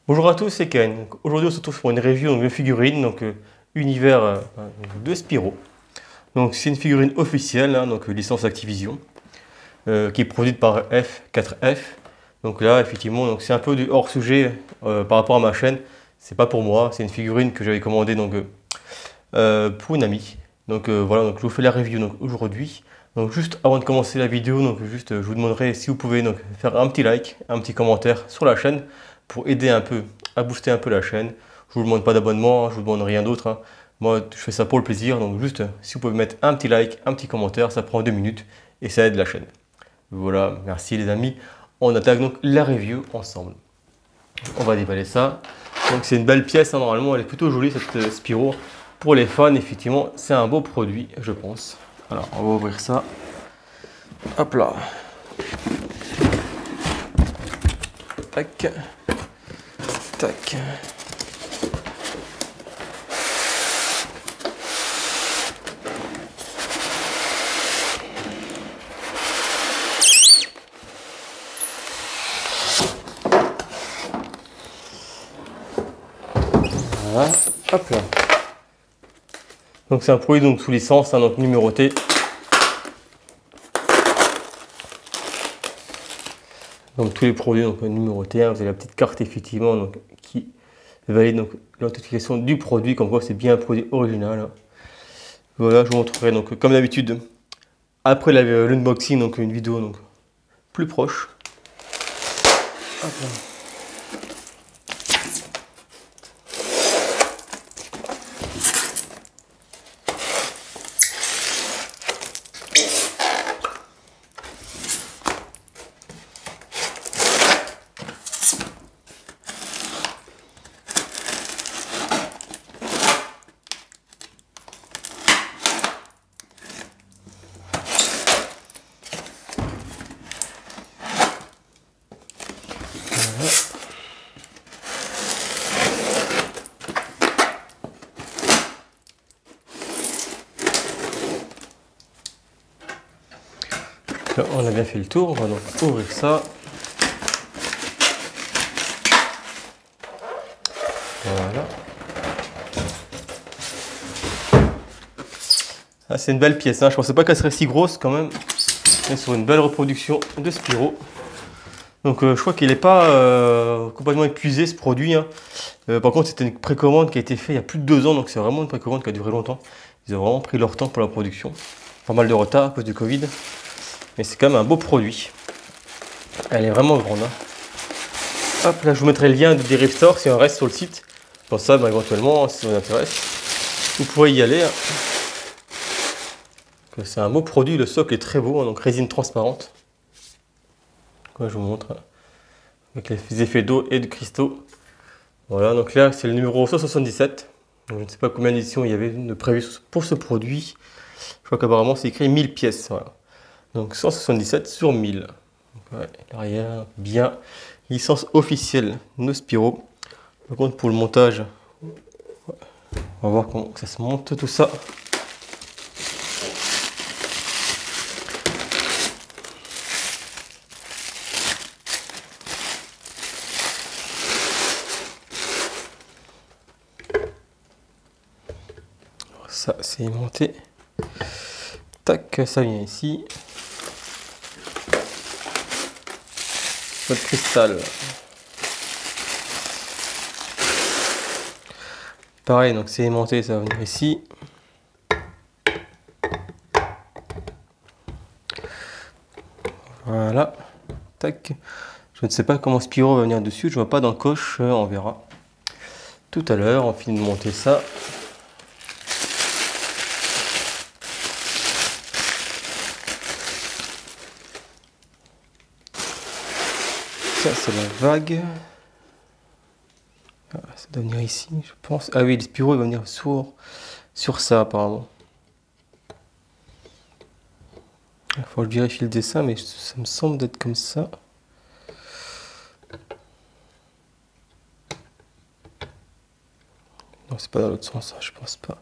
Bonjour à tous, c'est Ken. Aujourd'hui, on se retrouve pour une review de figurine, univers de Spyro. Donc, c'est une figurine officielle, licence Activision, qui est produite par F4F. Donc là, effectivement, c'est un peu du hors sujet par rapport à ma chaîne. C'est pas pour moi, c'est une figurine que j'avais commandée pour une amie. Voilà, je vous fais la review aujourd'hui. Donc juste avant de commencer la vidéo, je vous demanderai si vous pouvez faire un petit like, un petit commentaire sur la chaîne pour aider un peu à booster un peu la chaîne. Je vous demande pas d'abonnement, je vous demande rien d'autre, hein. Moi, je fais ça pour le plaisir. Donc juste si vous pouvez mettre un petit like, un petit commentaire, ça prend 2 minutes et ça aide la chaîne. Voilà, merci les amis. On attaque donc la review ensemble. On va déballer ça. Donc c'est une belle pièce, hein, normalement elle est plutôt jolie cette Spyro. Pour les fans, effectivement, c'est un beau produit, je pense. Alors, on va ouvrir ça. Hop là. Tac. Tac. Voilà. Hop là. Donc c'est un produit sous licence, hein, donc numéroté. Donc tous les produits numérotés, hein, vous avez la petite carte effectivement qui valide l'authentification du produit, comme quoi c'est bien un produit original, hein. Voilà, je vous montrerai comme d'habitude après l'unboxing, une vidéo plus proche. Hop là. Là, on a bien fait le tour, on va donc ouvrir ça. Voilà. Ah, c'est une belle pièce, hein. Je pensais pas qu'elle serait si grosse quand même. On est sur une belle reproduction de Spyro. Je crois qu'il n'est pas complètement épuisé ce produit, hein. Par contre, c'était une précommande qui a été faite il y a plus de 2 ans, donc c'est vraiment une précommande qui a duré longtemps. Ils ont vraiment pris leur temps pour la production. Pas mal de retard à cause du Covid. Mais c'est quand même un beau produit. Elle est vraiment grande, hein. Hop, là je vous mettrai le lien de Derive Store si on reste sur le site. Pour ça, éventuellement, si ça vous intéresse, vous pourrez y aller, hein. C'est un beau produit, le socle est très beau, hein, donc résine transparente. Je vous montre, hein, avec les effets d'eau et de cristaux. Voilà, donc là c'est le numéro 177. Donc, je ne sais pas combien d'éditions il y avait de prévues pour ce produit. Je crois qu'apparemment c'est écrit 1000 pièces. Voilà. Donc 177 sur 1000. Ouais, l'arrière, bien. Licence officielle de Spyro. Par contre, pour le montage, on va voir comment ça se monte tout ça. Ça, c'est monté. Tac, ça vient ici. Votre cristal. Pareil, donc c'est aimanté, ça va venir ici. Voilà. Tac. Je ne sais pas comment Spyro va venir dessus, je vois pas d'encoche, on verra tout à l'heure. On finit de monter ça. Ça c'est la vague. Ah, ça doit venir ici, je pense. Ah oui, le Spyro il va venir sur ça apparemment. Il faut que je vérifie le dessin, mais ça me semble d'être comme ça. Non, c'est pas dans l'autre sens, je pense pas.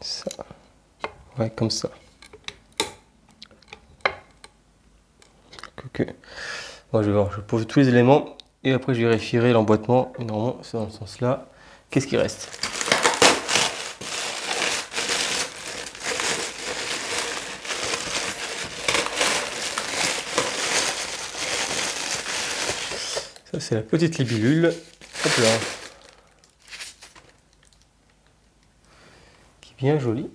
Ça. Ouais, comme ça. Ok. Moi, je vais voir, je pose tous les éléments et après je vérifierai l'emboîtement. Et normalement c'est dans le sens là. Qu'est-ce qui reste? Ça c'est la petite libellule. Hop là. Qui est bien jolie.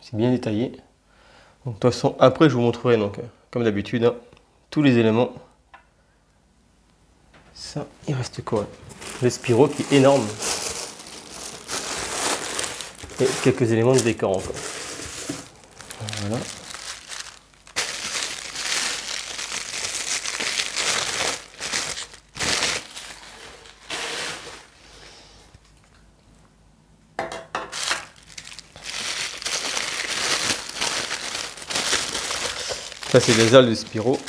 C'est bien détaillé. Donc, de toute façon, après je vous montrerai donc, comme d'habitude, hein, tous les éléments. Ça, il reste quoi? Le Spiro qui est énorme. Et quelques éléments de décor encore. Voilà. Ça c'est des ailes de Spiro.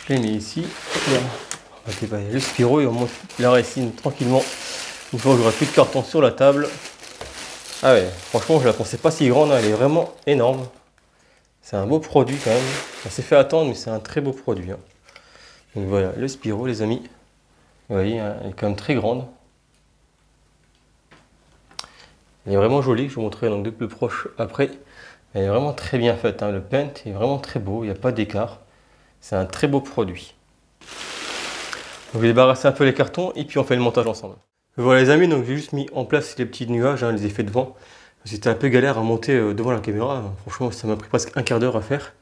Je les mets ici. On va déballer le Spiro et on monte la résine tranquillement. Une fois que j'aurai plus de carton sur la table. Ah ouais, franchement je la pensais pas si grande, hein, elle est vraiment énorme. C'est un beau produit quand même. Ça s'est fait attendre mais c'est un très beau produit. Hein. Donc voilà, le Spiro les amis. Vous voyez, hein, elle est quand même très grande. Elle est vraiment jolie, je vous montrerai donc de plus proche après. Elle est vraiment très bien faite, hein. Le paint est vraiment très beau, il n'y a pas d'écart. C'est un très beau produit. Donc, je vais débarrasser un peu les cartons et puis on fait le montage ensemble. Voilà les amis, donc j'ai juste mis en place les petits nuages, hein, les effets de vent. C'était un peu galère à monter devant la caméra, franchement ça m'a pris presque un quart d'heure à faire.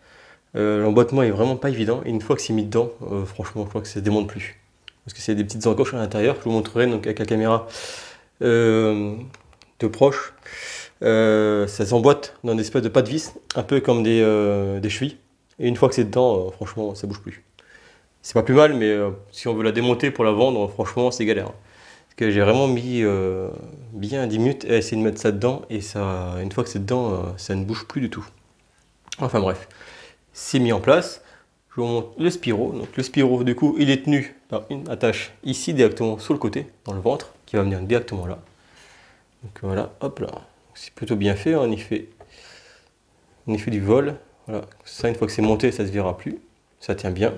L'emboîtement est vraiment pas évident et une fois que c'est mis dedans, franchement je crois que ça ne se démonte plus. Parce que c'est des petites encoches à l'intérieur, je vous montrerai donc avec la caméra de proche. Ça s'emboîte dans des espèces de pas de vis, un peu comme des chevilles. Et une fois que c'est dedans, franchement, ça bouge plus. C'est pas plus mal, mais si on veut la démonter pour la vendre, franchement, c'est galère. Parce que j'ai vraiment mis bien 10 minutes à essayer de mettre ça dedans, et ça, une fois que c'est dedans, ça ne bouge plus du tout. Enfin bref, c'est mis en place. Je vous montre le Spiro. Donc le Spiro, du coup, il est tenu par une attache ici, directement sur le côté, dans le ventre, qui va venir directement là. Donc voilà, hop là. C'est plutôt bien fait, hein, on y fait du vol. Voilà, ça une fois que c'est monté, ça ne se verra plus. Ça tient bien.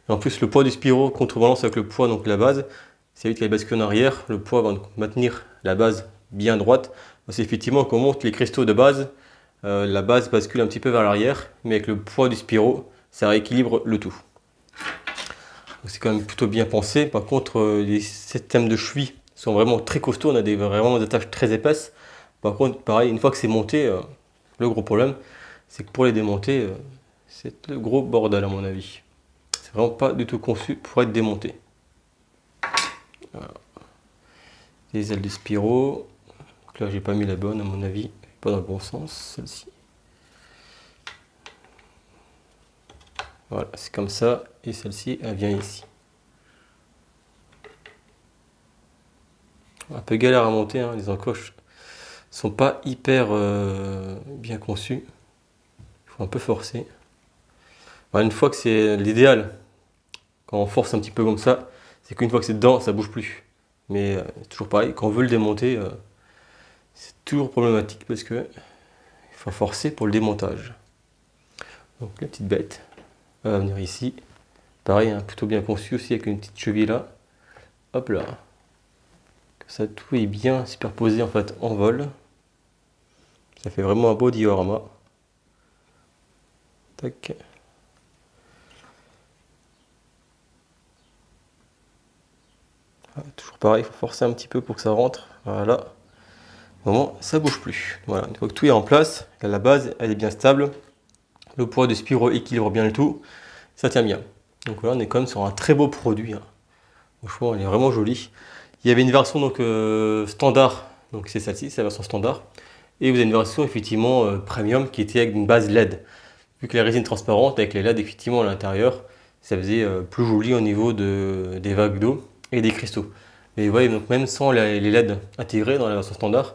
Et en plus, le poids du Spiro contrebalance avec le poids, donc la base. Ça évite qu'elle bascule en arrière. Le poids va maintenir la base bien droite. C'est effectivement qu'on monte les cristaux de base. La base bascule un petit peu vers l'arrière, mais avec le poids du Spiro, ça rééquilibre le tout. C'est quand même plutôt bien pensé. Par contre, les systèmes de chevilles sont vraiment très costauds. On a vraiment des attaches très épaisses. Par contre, pareil, une fois que c'est monté, le gros problème, c'est que pour les démonter, c'est le gros bordel à mon avis. C'est vraiment pas du tout conçu pour être démonté. Voilà. Les ailes de Spiro. Donc là, j'ai pas mis la bonne à mon avis. Pas dans le bon sens, celle-ci. Voilà, c'est comme ça. Et celle-ci, elle vient ici. Un peu galère à monter, hein, les encoches sont pas hyper bien conçues. Il faut un peu forcer. Voilà, une fois que c'est l'idéal, quand on force un petit peu comme ça, c'est qu'une fois que c'est dedans, ça bouge plus. Mais toujours pareil, quand on veut le démonter, c'est toujours problématique parce que il faut forcer pour le démontage. Donc la petite bête va venir ici. Pareil, hein, plutôt bien conçu aussi avec une petite cheville là. Hop là. Ça tout est bien superposé en fait en vol. Ça fait vraiment un beau diorama. Tac. Ah, toujours pareil, il faut forcer un petit peu pour que ça rentre. Voilà. Au moment, ça bouge plus. Voilà, une fois que tout est en place, la base elle est bien stable. Le poids du Spiro équilibre bien le tout. Ça tient bien. Donc voilà, on est quand même sur un très beau produit. Hein. Franchement, elle est vraiment jolie. Il y avait une version donc standard, donc c'est celle-ci, c'est la version standard. Et vous avez une version effectivement premium qui était avec une base LED. Vu que la résine transparente avec les LED effectivement à l'intérieur, ça faisait plus joli au niveau des vagues d'eau et des cristaux. Mais vous voyez, donc même sans les LED intégrés dans la version standard,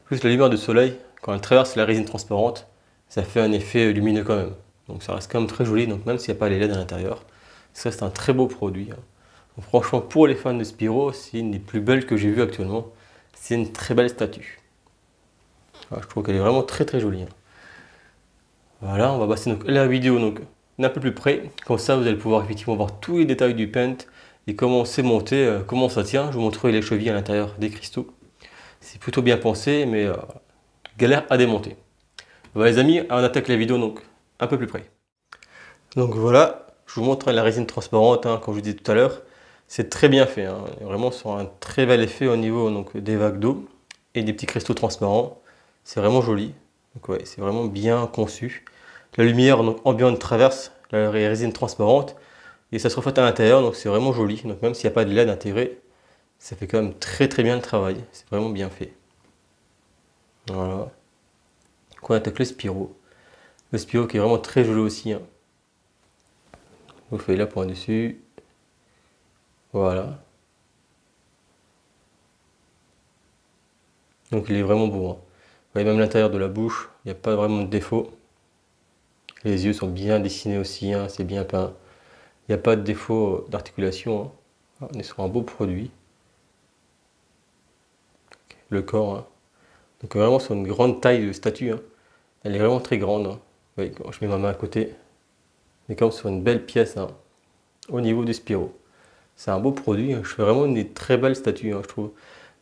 plus la lumière du soleil, quand elle traverse la résine transparente, ça fait un effet lumineux quand même. Donc ça reste quand même très joli, donc même s'il n'y a pas les LED à l'intérieur, ça c'est un très beau produit. Hein. Donc, franchement, pour les fans de Spiro, c'est une des plus belles que j'ai vues actuellement. C'est une très belle statue. Voilà, je trouve qu'elle est vraiment très très jolie. Voilà, on va passer donc la vidéo donc d'un peu plus près. Comme ça, vous allez pouvoir effectivement voir tous les détails du paint et comment c'est monté, comment ça tient. Je vous montrerai les chevilles à l'intérieur des cristaux. C'est plutôt bien pensé, mais galère à démonter. Voilà les amis, on attaque la vidéo donc un peu plus près. Donc voilà, je vous montre la résine transparente, comme je vous disais tout à l'heure. C'est très bien fait, vraiment sur un très bel effet au niveau donc, des vagues d'eau et des petits cristaux transparents. C'est vraiment joli, donc ouais, c'est vraiment bien conçu. La lumière donc, ambiante traverse la résine transparente et ça se reflète à l'intérieur, donc c'est vraiment joli. Donc même s'il n'y a pas de LED intégré, ça fait quand même très très bien le travail. C'est vraiment bien fait. Voilà. Donc on attaque le Spiro. Le Spiro qui est vraiment très joli aussi. Vous faites là point dessus. Voilà. Donc il est vraiment beau. Vous voyez même l'intérieur de la bouche, il n'y a pas vraiment de défaut. Les yeux sont bien dessinés aussi, c'est bien peint. Il n'y a pas de défaut d'articulation. On est sur un beau produit. Le corps. Donc vraiment sur une grande taille de statue. Elle est vraiment très grande. Vous voyez, quand je mets ma main à côté, on est comme sur une belle pièce au niveau du Spiro. C'est un beau produit. Je fais vraiment une très belle statue, je trouve.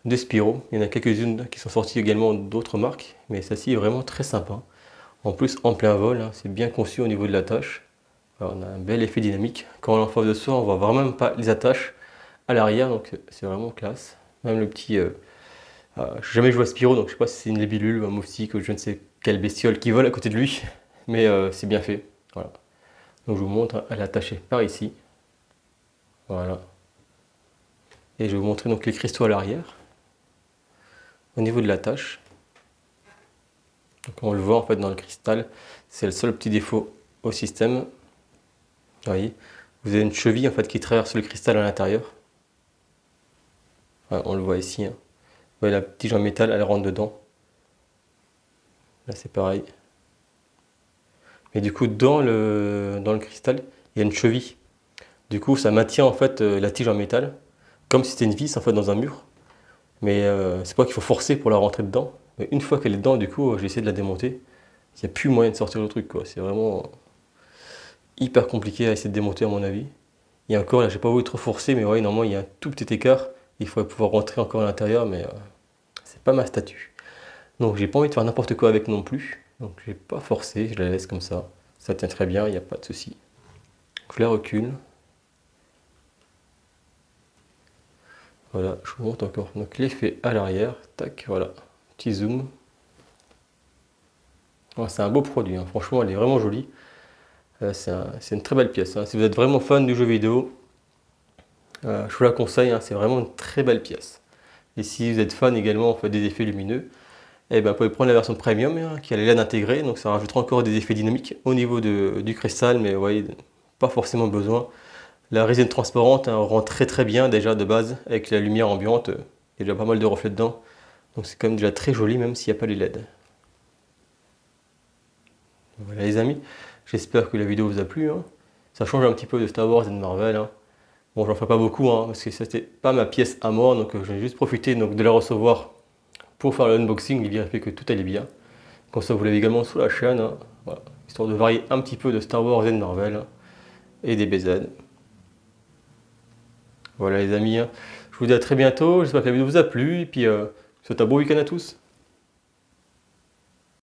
De Spiro. Il y en a quelques-unes qui sont sorties également d'autres marques, mais celle-ci est vraiment très sympa. En plus, en plein vol, c'est bien conçu au niveau de l'attache. On a un bel effet dynamique. Quand on l'enfoile de soi, on voit vraiment pas les attaches à l'arrière, donc c'est vraiment classe. Même le petit... j'ai jamais joué à Spiro, donc je sais pas si c'est une libellule ou un moustique ou je ne sais quelle bestiole qui vole à côté de lui, mais c'est bien fait. Voilà. Donc je vous montre, elle est attachée par ici. Voilà. Et je vais vous montrer donc les cristaux à l'arrière. Au niveau de l'attache. Donc on le voit en fait dans le cristal, c'est le seul petit défaut au système. Vous voyez, vous avez une cheville en fait qui traverse le cristal à l'intérieur. Voilà, on le voit ici. Vous voyez la tige en métal, elle rentre dedans. Là c'est pareil. Mais du coup dans le cristal, il y a une cheville. Du coup ça maintient en fait la tige en métal, comme si c'était une vis en fait dans un mur. Mais c'est pas qu'il faut forcer pour la rentrer dedans. Mais une fois qu'elle est dedans, du coup, j'ai essayé de la démonter. Il n'y a plus moyen de sortir le truc, quoi. C'est vraiment hyper compliqué à essayer de démonter, à mon avis. Et encore, là, j'ai pas voulu trop forcer, mais ouais, normalement, il y a un tout petit écart. Il faudrait pouvoir rentrer encore à l'intérieur, mais c'est pas ma statue. Donc, j'ai pas envie de faire n'importe quoi avec non plus. Donc, j'ai pas forcé, je la laisse comme ça. Ça tient très bien, il n'y a pas de souci. Je la recule. Voilà, je vous montre encore. Donc, l'effet à l'arrière, tac, voilà. Petit zoom. C'est un beau produit, franchement elle est vraiment jolie. C'est une très belle pièce. Si vous êtes vraiment fan du jeu vidéo, je vous la conseille, c'est vraiment une très belle pièce. Et si vous êtes fan également en fait, des effets lumineux, vous pouvez prendre la version premium qui a les LED intégrés, donc ça rajoutera encore des effets dynamiques au niveau du cristal, mais vous voyez, pas forcément besoin. La résine transparente rend très très bien déjà de base, avec la lumière ambiante, il y a déjà pas mal de reflets dedans, donc c'est quand même déjà très joli même s'il n'y a pas les LED. Voilà les amis, j'espère que la vidéo vous a plu. Ça change un petit peu de Star Wars et de Marvel. Bon, j'en fais pas beaucoup parce que c'était pas ma pièce à moi, donc j'ai juste profité de la recevoir pour faire l'unboxing et vérifier que tout allait bien. Comme ça, vous l'avez également sur la chaîne, voilà, histoire de varier un petit peu de Star Wars et de Marvel et des BZ. Voilà les amis, je vous dis à très bientôt, j'espère que la vidéo vous a plu et puis je vous souhaite un bon week-end à tous.